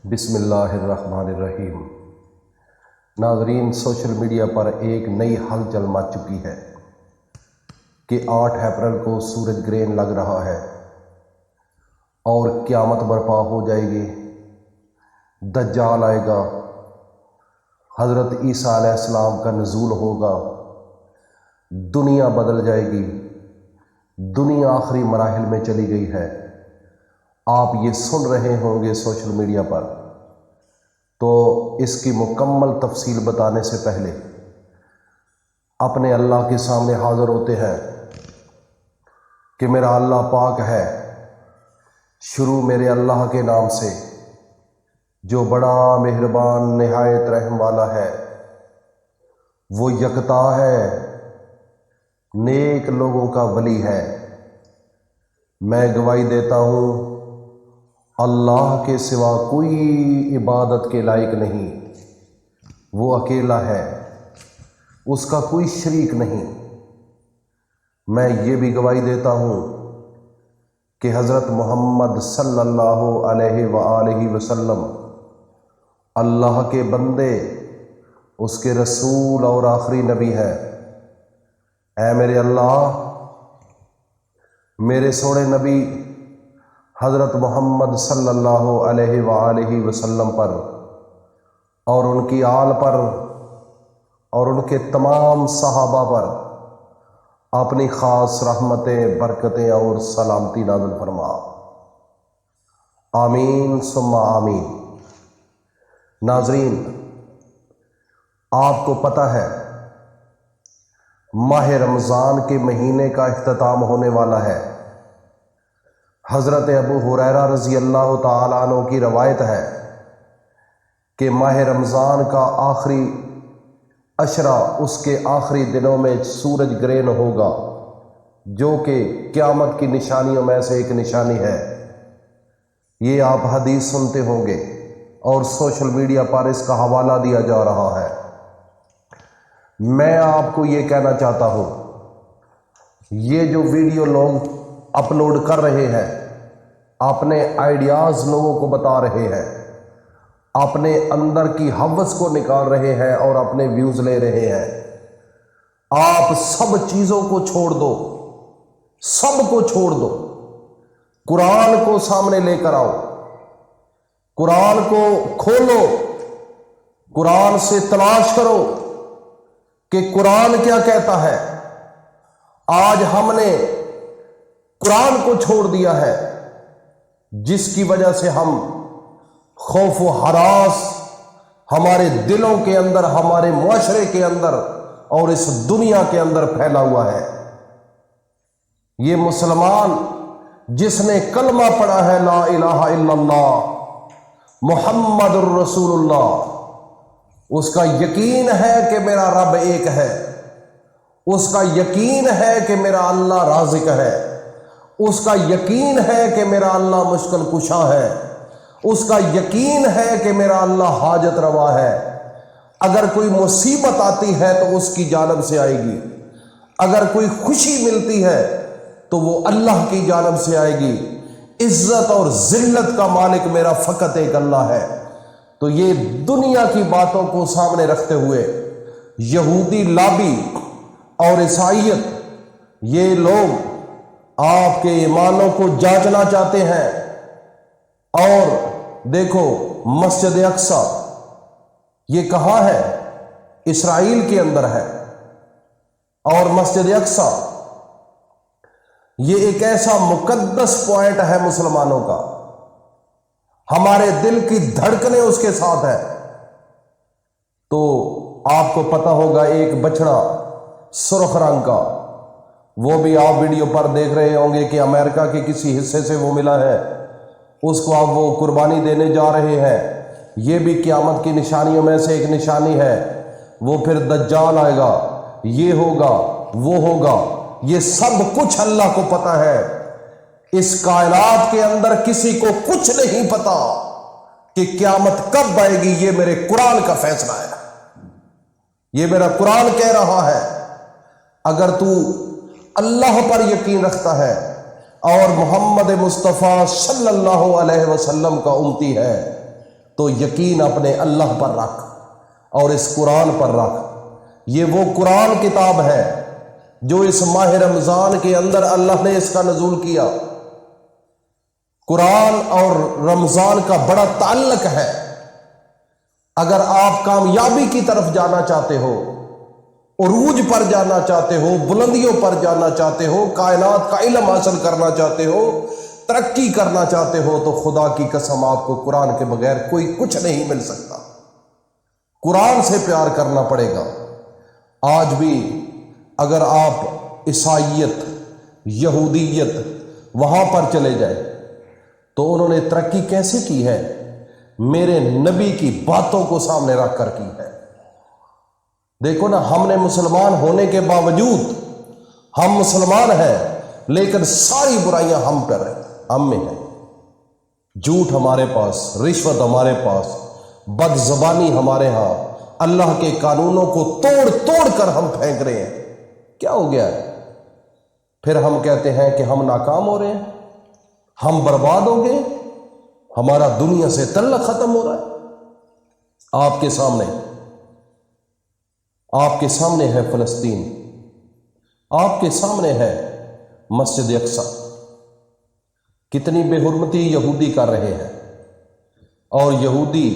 بسم اللہ الرحمن الرحیم۔ ناظرین، سوشل میڈیا پر ایک نئی ہلچل مچ چکی ہے کہ 8 اپریل کو سورج گرہن لگ رہا ہے اور قیامت برپا ہو جائے گی، دجال آئے گا، حضرت عیسیٰ علیہ السلام کا نزول ہوگا، دنیا بدل جائے گی، دنیا آخری مراحل میں چلی گئی ہے۔ آپ یہ سن رہے ہوں گے سوشل میڈیا پر، تو اس کی مکمل تفصیل بتانے سے پہلے اپنے اللہ کے سامنے حاضر ہوتے ہیں کہ میرا اللہ پاک ہے۔ شروع میرے اللہ کے نام سے جو بڑا مہربان نہایت رحم والا ہے، وہ یکتا ہے، نیک لوگوں کا ولی ہے۔ میں گواہی دیتا ہوں اللہ کے سوا کوئی عبادت کے لائق نہیں، وہ اکیلا ہے، اس کا کوئی شریک نہیں۔ میں یہ بھی گواہی دیتا ہوں کہ حضرت محمد صلی اللہ علیہ وآلہ وسلم اللہ کے بندے، اس کے رسول اور آخری نبی ہیں۔ اے میرے اللہ، میرے سونے نبی حضرت محمد صلی اللہ علیہ وآلہ وسلم پر اور ان کی آل پر اور ان کے تمام صحابہ پر اپنی خاص رحمتیں، برکتیں اور سلامتی نازل فرما، آمین ثم آمین۔ ناظرین، آپ کو پتہ ہے ماہ رمضان کے مہینے کا اختتام ہونے والا ہے۔ حضرت ابو ہریرہ رضی اللہ تعالیٰ عنہ کی روایت ہے کہ ماہ رمضان کا آخری عشرہ، اس کے آخری دنوں میں سورج گرہن ہوگا، جو کہ قیامت کی نشانیوں میں سے ایک نشانی ہے۔ یہ آپ حدیث سنتے ہوں گے اور سوشل میڈیا پر اس کا حوالہ دیا جا رہا ہے۔ میں آپ کو یہ کہنا چاہتا ہوں، یہ جو ویڈیو لوگ اپلوڈ کر رہے ہیں، اپنے آئیڈیاز لوگوں کو بتا رہے ہیں، اپنے اندر کی ہوس کو نکال رہے ہیں اور اپنے ویوز لے رہے ہیں۔ آپ سب چیزوں کو چھوڑ دو، سب کو چھوڑ دو، قرآن کو سامنے لے کر آؤ، قرآن کو کھولو، قرآن سے تلاش کرو کہ قرآن کیا کہتا ہے۔ آج ہم نے قرآن کو چھوڑ دیا ہے، جس کی وجہ سے ہم خوف و ہراس ہمارے دلوں کے اندر، ہمارے معاشرے کے اندر اور اس دنیا کے اندر پھیلا ہوا ہے۔ یہ مسلمان جس نے کلمہ پڑھا ہے لا الہ الا اللہ محمد الرسول اللہ، اس کا یقین ہے کہ میرا رب ایک ہے، اس کا یقین ہے کہ میرا اللہ رازق ہے، اس کا یقین ہے کہ میرا اللہ مشکل کشا ہے، اس کا یقین ہے کہ میرا اللہ حاجت روا ہے۔ اگر کوئی مصیبت آتی ہے تو اس کی جانب سے آئے گی، اگر کوئی خوشی ملتی ہے تو وہ اللہ کی جانب سے آئے گی۔ عزت اور ذلت کا مالک میرا فقط ایک اللہ ہے۔ تو یہ دنیا کی باتوں کو سامنے رکھتے ہوئے یہودی لابی اور عیسائیت، یہ لوگ آپ کے ایمانوں کو جانچنا چاہتے ہیں۔ اور دیکھو، مسجد اقصیٰ یہ کہاں ہے؟ اسرائیل کے اندر ہے۔ اور مسجد اقصیٰ یہ ایک ایسا مقدس پوائنٹ ہے مسلمانوں کا، ہمارے دل کی دھڑکنیں اس کے ساتھ ہے۔ تو آپ کو پتہ ہوگا ایک بچڑا سرخ رنگ کا، وہ بھی آپ ویڈیو پر دیکھ رہے ہوں گے کہ امریکہ کے کسی حصے سے وہ ملا ہے، اس کو اب وہ قربانی دینے جا رہے ہیں۔ یہ بھی قیامت کی نشانیوں میں سے ایک نشانی ہے۔ وہ پھر دجال آئے گا، یہ ہوگا، وہ ہوگا، یہ سب کچھ اللہ کو پتہ ہے۔ اس کائنات کے اندر کسی کو کچھ نہیں پتا کہ قیامت کب آئے گی۔ یہ میرے قرآن کا فیصلہ ہے، یہ میرا قرآن کہہ رہا ہے۔ اگر تو اللہ پر یقین رکھتا ہے اور محمد مصطفیٰ صلی اللہ علیہ وسلم کا امتی ہے تو یقین اپنے اللہ پر رکھ اور اس قرآن پر رکھ۔ یہ وہ قرآن کتاب ہے جو اس ماہ رمضان کے اندر اللہ نے اس کا نزول کیا۔ قرآن اور رمضان کا بڑا تعلق ہے۔ اگر آپ کامیابی کی طرف جانا چاہتے ہو، عروج پر جانا چاہتے ہو، بلندیوں پر جانا چاہتے ہو، کائنات کا علم حاصل کرنا چاہتے ہو، ترقی کرنا چاہتے ہو، تو خدا کی قسم آپ کو قرآن کے بغیر کوئی کچھ نہیں مل سکتا۔ قرآن سے پیار کرنا پڑے گا۔ آج بھی اگر آپ عیسائیت، یہودیت وہاں پر چلے جائیں تو انہوں نے ترقی کیسے کی ہے؟ میرے نبی کی باتوں کو سامنے رکھ کر کی ہے۔ دیکھو نا، ہم نے مسلمان ہونے کے باوجود، ہم مسلمان ہیں لیکن ساری برائیاں ہم میں ہیں۔ جھوٹ ہمارے پاس، رشوت ہمارے پاس، بد زبانی ہمارے ہاں، اللہ کے قانونوں کو توڑ توڑ کر ہم پھینک رہے ہیں۔ کیا ہو گیا ہے؟ پھر ہم کہتے ہیں کہ ہم ناکام ہو رہے ہیں، ہم برباد ہو گئے، ہمارا دنیا سے تعلق ختم ہو رہا ہے۔ آپ کے سامنے ہے فلسطین، آپ کے سامنے ہے مسجد اقصی۔ کتنی بے حرمتی یہودی کر رہے ہیں، اور یہودی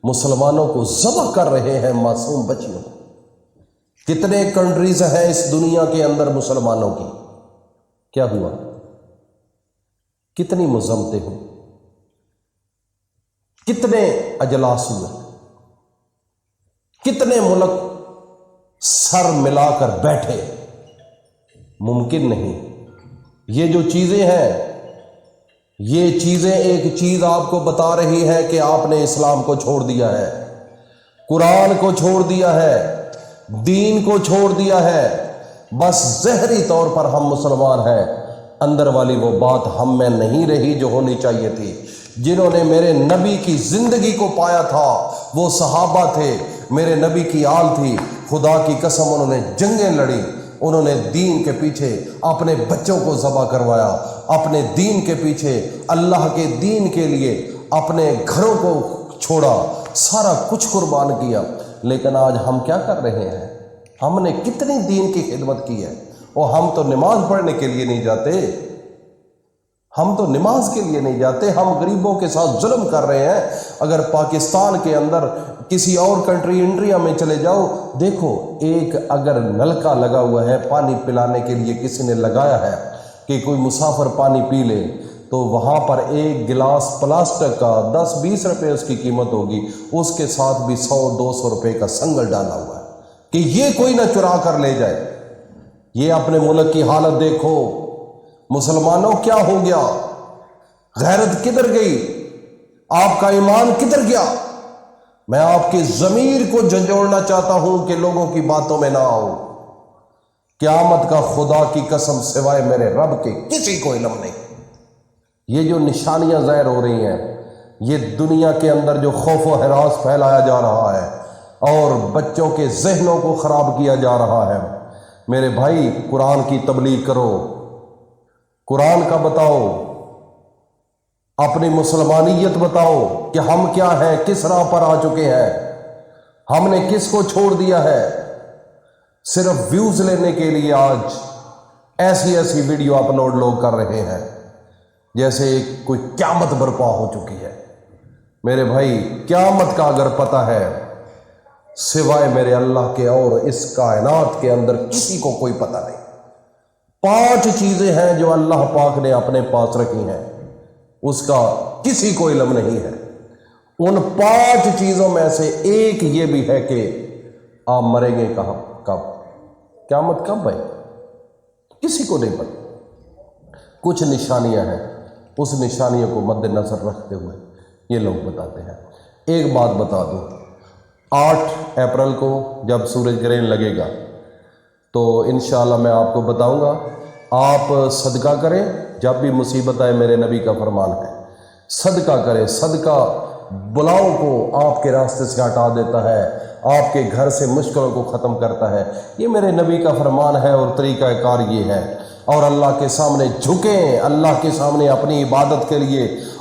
مسلمانوں کو ذبح کر رہے ہیں، معصوم بچیوں کو۔ کتنے کنٹریز ہیں اس دنیا کے اندر مسلمانوں کی؟ کیا ہوا؟ کتنی مذمتیں ہوئی، کتنے اجلاس ہوئے، کتنے ملک سر ملا کر بیٹھے؟ ممکن نہیں۔ یہ جو چیزیں ہیں، یہ چیزیں ایک چیز آپ کو بتا رہی ہے کہ آپ نے اسلام کو چھوڑ دیا ہے، قرآن کو چھوڑ دیا ہے، دین کو چھوڑ دیا ہے۔ بس ظاہری طور پر ہم مسلمان ہیں، اندر والی وہ بات ہم میں نہیں رہی جو ہونی چاہیے تھی۔ جنہوں نے میرے نبی کی زندگی کو پایا تھا وہ صحابہ تھے، میرے نبی کی آل تھی۔ خدا کی قسم انہوں نے جنگیں لڑی، انہوں نے دین کے پیچھے اپنے بچوں کو ذبح کروایا، اپنے دین کے پیچھے، اللہ کے دین کے لیے اپنے گھروں کو چھوڑا، سارا کچھ قربان کیا۔ لیکن آج ہم کیا کر رہے ہیں؟ ہم نے کتنی دین کی خدمت کی ہے، اور ہم تو نماز پڑھنے کے لیے نہیں جاتے، ہم تو نماز کے لیے نہیں جاتے، ہم غریبوں کے ساتھ ظلم کر رہے ہیں۔ اگر پاکستان کے اندر کسی اور کنٹری انڈیا میں چلے جاؤ، دیکھو ایک اگر نلکا لگا ہوا ہے پانی پلانے کے لیے، کسی نے لگایا ہے کہ کوئی مسافر پانی پی لے، تو وہاں پر ایک گلاس پلاسٹک کا 10-20 روپے اس کی قیمت ہوگی، اس کے ساتھ بھی 100-200 روپے کا سنگل ڈالا ہوا ہے کہ یہ کوئی نہ چرا کر لے جائے۔ یہ اپنے ملک کی حالت دیکھو، مسلمانوں کیا ہو گیا؟ غیرت کدھر گئی؟ آپ کا ایمان کدھر گیا؟ میں آپ کی ضمیر کو جھنجھوڑنا چاہتا ہوں کہ لوگوں کی باتوں میں نہ آؤ۔ قیامت کا خدا کی قسم سوائے میرے رب کے کسی کو علم نہیں۔ یہ جو نشانیاں ظاہر ہو رہی ہیں، یہ دنیا کے اندر جو خوف و ہراس پھیلایا جا رہا ہے اور بچوں کے ذہنوں کو خراب کیا جا رہا ہے، میرے بھائی قرآن کی تبلیغ کرو، قرآن کا بتاؤ، اپنی مسلمانیت بتاؤ کہ ہم کیا ہیں، کس راہ پر آ چکے ہیں، ہم نے کس کو چھوڑ دیا ہے۔ صرف ویوز لینے کے لیے آج ایسی ویڈیو اپلوڈ لوگ کر رہے ہیں جیسے کوئی قیامت برپا ہو چکی ہے۔ میرے بھائی قیامت کا اگر پتہ ہے، سوائے میرے اللہ کے اور اس کائنات کے اندر کسی کو کوئی پتہ نہیں۔ 5 چیزیں ہیں جو اللہ پاک نے اپنے پاس رکھی ہیں، اس کا کسی کو علم نہیں ہے۔ ان 5 چیزوں میں سے ایک یہ بھی ہے کہ آپ مریں گے کہاں، کب، قیامت کب ہے، کسی کو نہیں پتہ۔ کچھ نشانیاں ہیں، اس نشانیوں کو مد نظر رکھتے ہوئے یہ لوگ بتاتے ہیں۔ ایک بات بتا دوں، 8 اپریل کو جب سورج گرہن لگے گا تو انشاءاللہ میں آپ کو بتاؤں گا، آپ صدقہ کریں۔ جب بھی مصیبت آئے، میرے نبی کا فرمان ہے صدقہ کریں۔ صدقہ بلاؤں کو آپ کے راستے سے ہٹا دیتا ہے، آپ کے گھر سے مشکلوں کو ختم کرتا ہے۔ یہ میرے نبی کا فرمان ہے اور طریقہ کار یہ ہے۔ اور اللہ کے سامنے جھکیں، اللہ کے سامنے اپنی عبادت کے لیے